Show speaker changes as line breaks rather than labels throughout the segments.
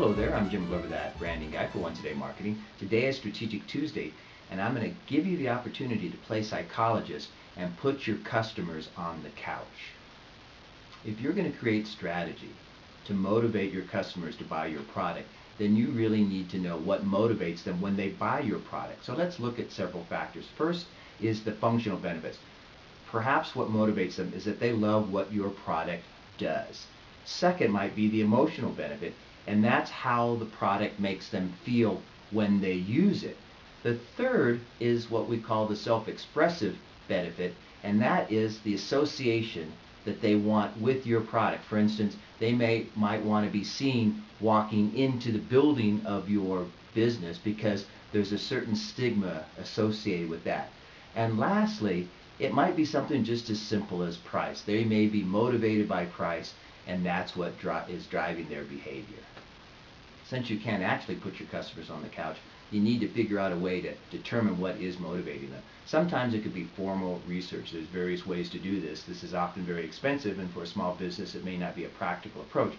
Hello there, I'm Jim Glover, that branding guy for Once a Day Marketing. Today is Strategic Tuesday, and I'm going to give you the opportunity to play psychologist and put your customers on the couch. If you're going to create strategy to motivate your customers to buy your product, then you really need to know what motivates them when they buy your product. So let's look at several factors. First is the functional benefits. Perhaps what motivates them is that they love what your product does. Second might be the emotional benefit, and that's how the product makes them feel when they use it. The third is what we call the self-expressive benefit, and that is the association that they want with your product. For instance, they might want to be seen walking into the building of your business because there's a certain stigma associated with that. And lastly, it might be something just as simple as price. They may be motivated by price, and that's what is driving their behavior. Since you can't actually put your customers on the couch, you need to figure out a way to determine what is motivating them. Sometimes it could be formal research. There's various ways to do this. This is often very expensive, and for a small business it may not be a practical approach.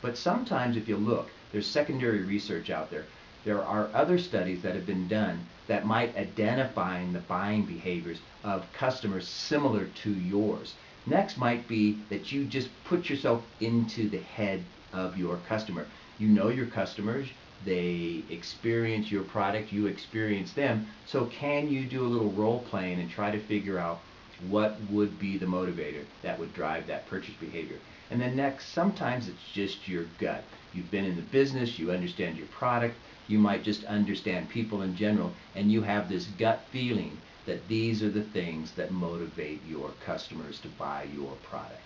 But sometimes if you look, there's secondary research out there. There are other studies that have been done that might identify the buying behaviors of customers similar to yours. Next might be that you just put yourself into the head of your customer. You know your customers, they experience your product, you experience them, so can you do a little role playing and try to figure out what would be the motivator that would drive that purchase behavior. And then next, sometimes it's just your gut. You've been in the business, you understand your product, you might just understand people in general, and you have this gut feeling that these are the things that motivate your customers to buy your product.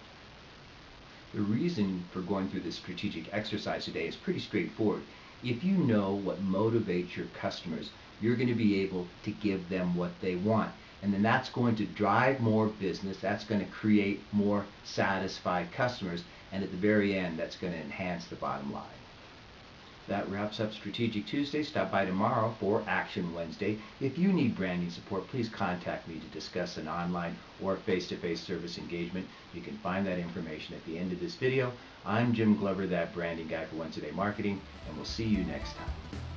The reason for going through this strategic exercise today is pretty straightforward. If you know what motivates your customers, you're going to be able to give them what they want. And then that's going to drive more business, that's going to create more satisfied customers, and at the very end, that's going to enhance the bottom line. That wraps up Strategic Tuesday. Stop by tomorrow for Action Wednesday. If you need branding support, please contact me to discuss an online or face-to-face service engagement. You can find that information at the end of this video. I'm Jim Glover, that branding guy for Once a Day Marketing, and we'll see you next time.